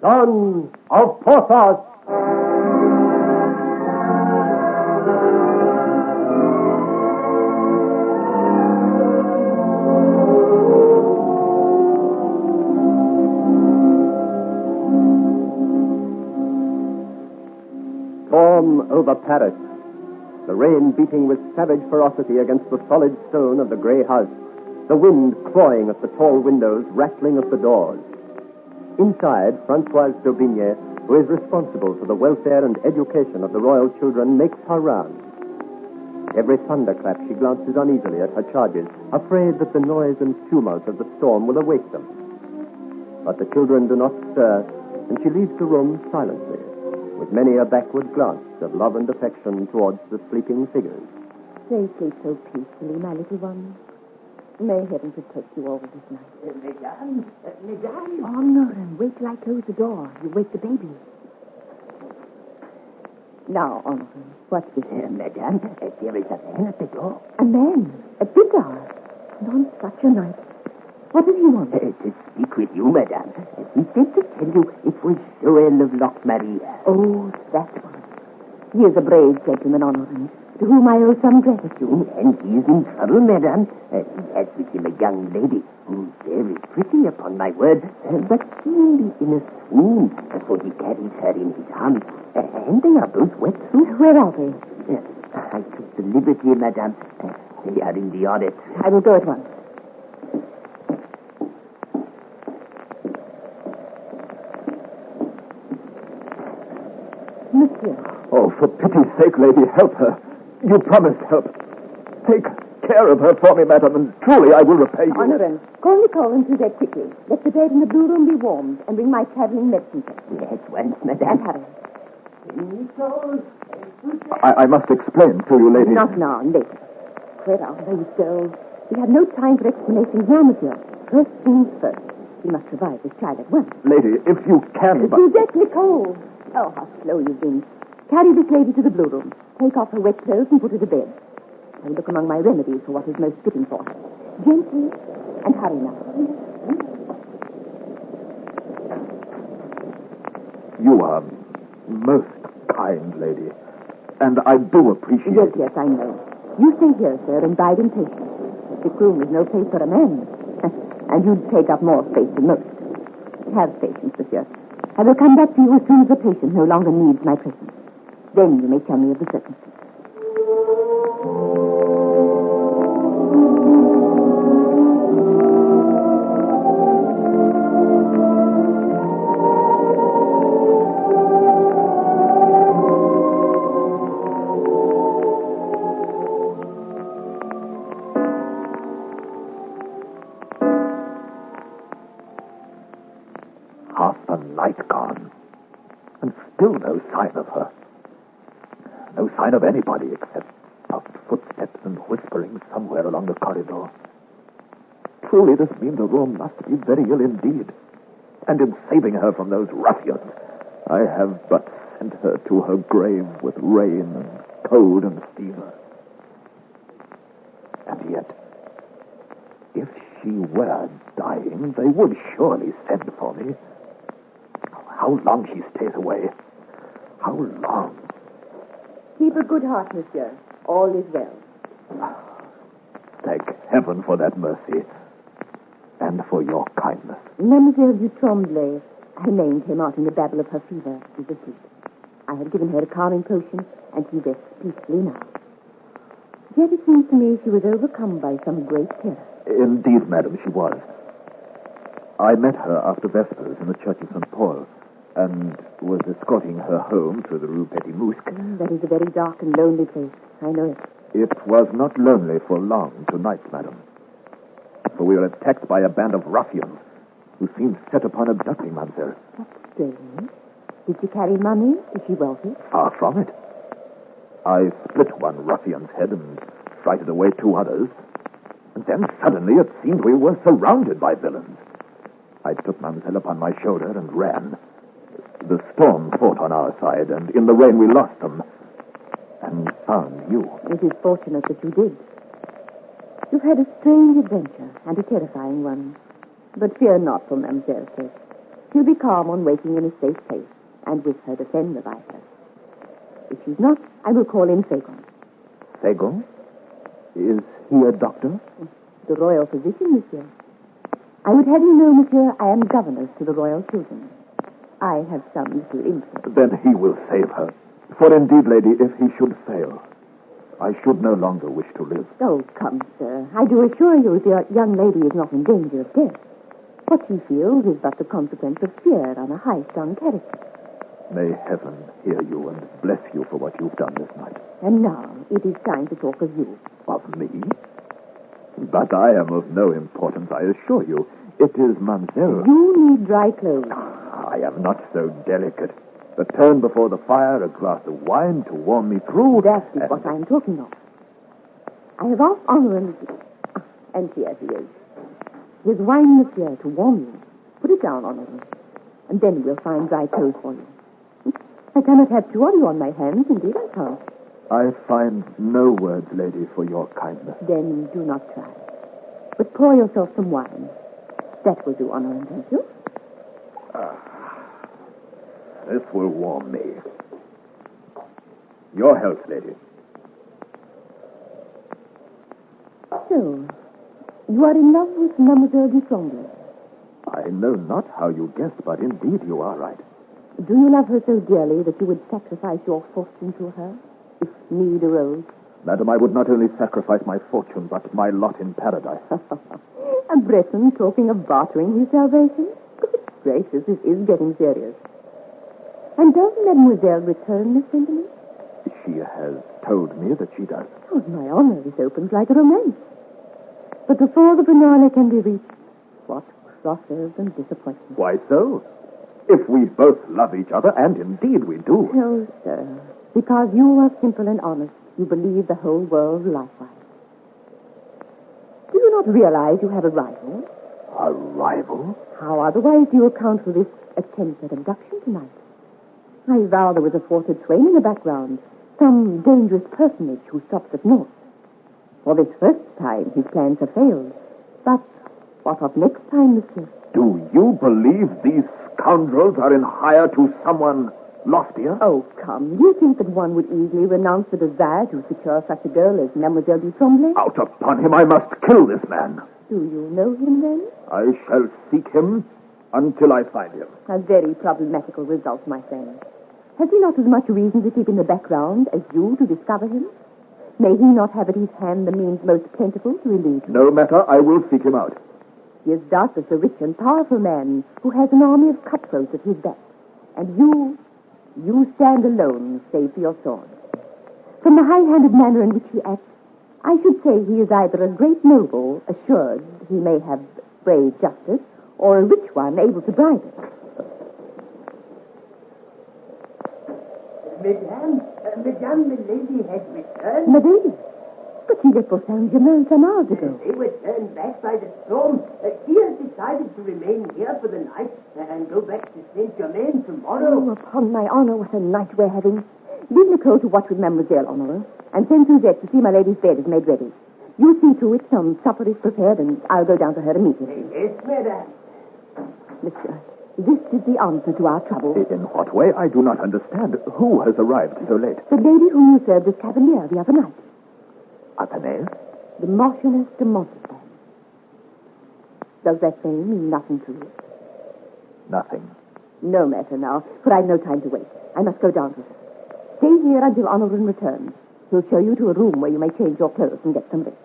Son of Porthos. Storm over Paris. The rain beating with savage ferocity against the solid stone of the grey house. The wind clawing at the tall windows, rattling at the doors. Inside, Françoise d'Aubigné, who is responsible for the welfare and education of the royal children, makes her rounds. Every thunderclap she glances uneasily at her charges, afraid that the noise and tumult of the storm will awake them. But the children do not stir, and she leaves the room silently, with many a backward glance of love and affection towards the sleeping figures. They sleep so peacefully, my little ones. May heaven protect you all this night. Mesdames. Oh, Honorin, wait till I close the door. You wake the baby. Now, Honorin, what's this? Madame, there is a man at the door. A man? At this hour? And on such a night. What does he want? To speak with you, madame. He said to tell you it was Joel of Loch Maria. Oh, that one. He is a brave gentleman, Honorin, to whom I owe some gratitude. And he is in trouble, madame. He has with him a young lady who's very pretty, upon my word, but seemingly in a swoon, for he carries her in his arms, and they are both wet through. Where are they? I took the liberty, madame. They are in the audit. I will go at once. Monsieur. Oh, for pity's sake, lady, help her. You promised help. Take care of her for me, madam, and truly I will repay you. Honorin, call Nicole and Suzette quickly. Let the bed in the blue room be warmed, and bring my traveling medicine. Yes, once, madame. And hurry. I must explain to you, lady. Not now, later. Where are those girls? We have no time for explanations now, monsieur. First things first. We must revive this child at once. Lady, if you can, but... Suzette, Nicole! Oh, how slow you've been. Carry this lady to the blue room. Take off her wet clothes and put her to bed. I will look among my remedies for what is most fitting for her. Gently, and hurry now. You are most kind, lady. And I do appreciate Yes, yes, I know. You stay here, sir, and bide in patience. The room is no place for a man. And you'd take up more space than most. Have patience, monsieur. I will come back to you as soon as the patient no longer needs my presence. Then you may tell me of the circumstances. half the night gone. And still no sign of her. No sign of anybody except soft footsteps and whispering somewhere along the corridor. Truly, this means the room must be very ill indeed. And in saving her from those ruffians, I have but sent her to her grave with rain and cold and fever. And yet, if she were dying, they would surely send for me. How long she stays away? How long? Keep a good heart, monsieur. All is well. Thank heaven for that mercy. And for your kindness. Mademoiselle du Tremblay, I named him out in the babble of her fever, is asleep. I have given her a calming potion, and she rests peacefully now. Yet it seems to me she was overcome by some great terror. Indeed, madam, she was. I met her after Vespers in the Church of St. Paul, and was escorting her home through the Rue Petit Musc. That is a very dark and lonely place. I know it. It was not lonely for long tonight, madam. For we were attacked by a band of ruffians who seemed set upon abducting mademoiselle. That's strange. Did she carry money? Is she wealthy? Far from it. I split one ruffian's head and frightened away two others. And then suddenly it seemed we were surrounded by villains. I took mademoiselle upon my shoulder and ran. The storm fought on our side, and in the rain we lost them. And found you. It is fortunate that you did. You've had a strange adventure, and a terrifying one. But fear not for mademoiselle's sake. she'll be calm on waking in a safe place, and with her defend the viper. If she's not, I will call in Fagon. Fagon? Is he a doctor? The royal physician, monsieur. I would have you know, monsieur, I am governess to the royal children. I have some little influence. Then he will save her. For indeed, lady, if he should fail, I should no longer wish to live. Oh, come, sir. I do assure you the young lady is not in danger of death. What she feels is but the consequence of fear on a high-strung character. May heaven hear you and bless you for what you've done this night. And now it is time to talk of you. Of me? But I am of no importance, I assure you. It is Mademoiselle. You need dry clothes. I am not so delicate. A turn before the fire, a glass of wine to warm me through. That is what I am talking of. I have asked Honor and here he is. Here's wine, monsieur, to warm you. Put it down, Honor, and then we'll find dry clothes for you. I cannot have two of you on my hands, indeed I can't. I find no words, lady, for your kindness. Then do not try. But pour yourself some wine. That will do, Honor, and thank you. This will warm me. Your health, lady. So, you are in love with Mademoiselle Dutremble? I know not how you guess, but indeed you are right. Do you love her so dearly that you would sacrifice your fortune to her, if need arose? Madam, I would not only sacrifice my fortune, but my lot in paradise. A Breton talking of bartering his salvation? Good gracious, this is getting serious. And does Mademoiselle return this sentiment? She has told me that she does. Oh, my honor, this opens like a romance. But before the finale can be reached, what crosses and disappointments. Why so? If we both love each other, and indeed we do. No, sir. Because you are simple and honest, you believe the whole world likewise. Do you not realize you have a rival? A rival? How otherwise do you account for this attempt at abduction tonight? I vow there was a thwarted swain in the background, some dangerous personage who stops at naught. For this first time, his plans have failed. But what of next time, monsieur? Do you believe these scoundrels are in hire to someone loftier? Oh, come. Do you think that one would easily renounce the desire to secure such a girl as Mademoiselle Dutremble? Out upon him, I must kill this man. Do you know him, then? I shall seek him until I find him. A very problematical result, my friend. Has he not as much reason to keep in the background as you to discover him? May he not have at his hand the means most plentiful to elude you? No matter, I will seek him out. He is doubtless a rich and powerful man who has an army of cutthroats at his back. And you stand alone, save for your sword. From the high-handed manner in which he acts, I should say he is either a great noble, assured he may have brave justice, or a rich one, able to bribe it. Madame, the lady has returned. Madame? But he left for Saint-Germain some hours ago. They were turned back by the storm. She has decided to remain here for the night and go back to Saint-Germain tomorrow. Oh, upon my honor, what a night we're having. Leave Nicole to watch with Mademoiselle, Honor, and send Suzette to see my lady's bed is made ready. You see to it some supper is prepared, and I'll go down to her immediately. Yes, madame. Monsieur, this is the answer to our trouble. In what way? I do not understand. Who has arrived so late? The lady whom you served as cavalier the other night. Athanase? The Marchioness de Montespan. Does that name mean nothing to you? Nothing. No matter now, for I've no time to wait. I must go down to her. Stay here until Honorin returns. He'll show you to a room where you may change your clothes and get some rest.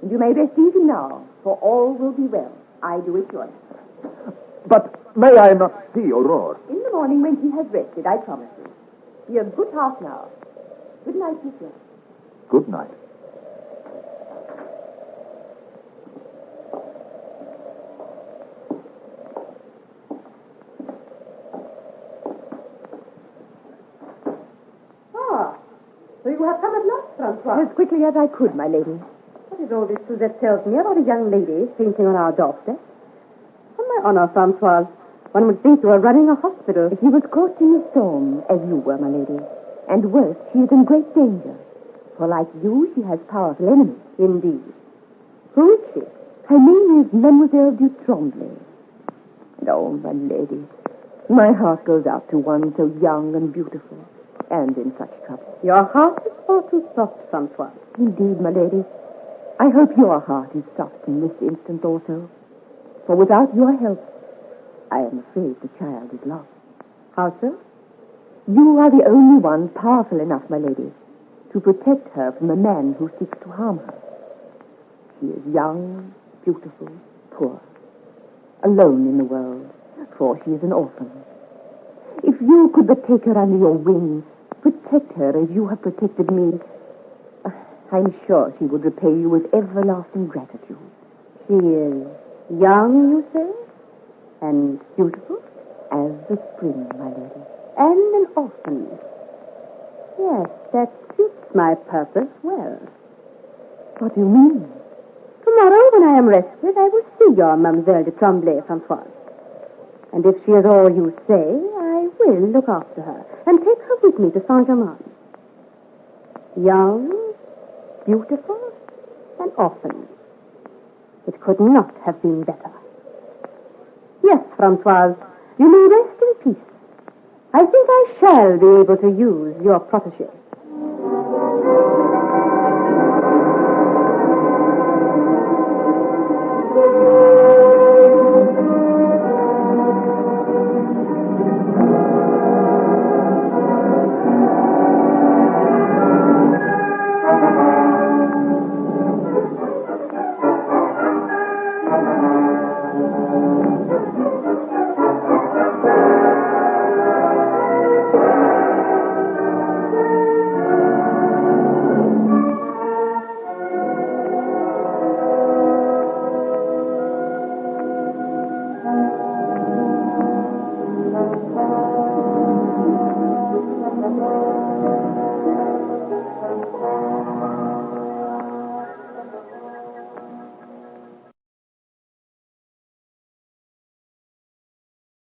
And you may rest easy now, for all will be well. I do assure you. But may I not see Aurore? In the morning when she has rested, I promise you. Be of good heart now. Good night, monsieur. Good night. So you have come at last, Francois? As quickly as I could, my lady. What is all this Suzette tells me about a young lady fainting on our doorstep? On my honor, Francois, one would think you were running a hospital. She was caught in a storm, as you were, my lady. And worse, she is in great danger. For like you, she has powerful enemies. Indeed. Who is she? Her name is Mademoiselle Dutremble. No, my lady. My heart goes out to one so young and beautiful, and in such trouble. Your heart is far too soft, Francois. Indeed, my lady. I hope your heart is soft in this instant also. For without your help, I am afraid the child is lost. How so? You are the only one powerful enough, my lady, to protect her from the man who seeks to harm her. She is young, beautiful, poor, alone in the world, for she is an orphan. If you could but take her under your wing, protect her as you have protected me, I'm sure she would repay you with everlasting gratitude. She is young, you say? And beautiful? As the spring, my lady. And an orphan. Yes, that suits my purpose well. What do you mean? Tomorrow, when I am rested, I will see your Mademoiselle de Tremblay, Francois. And if she is all you say, I will look after her and take her with me to Saint-Germain. Young, beautiful, and orphan. It could not have been better. Yes, Francoise, you may rest in peace. I think I shall be able to use your protégé.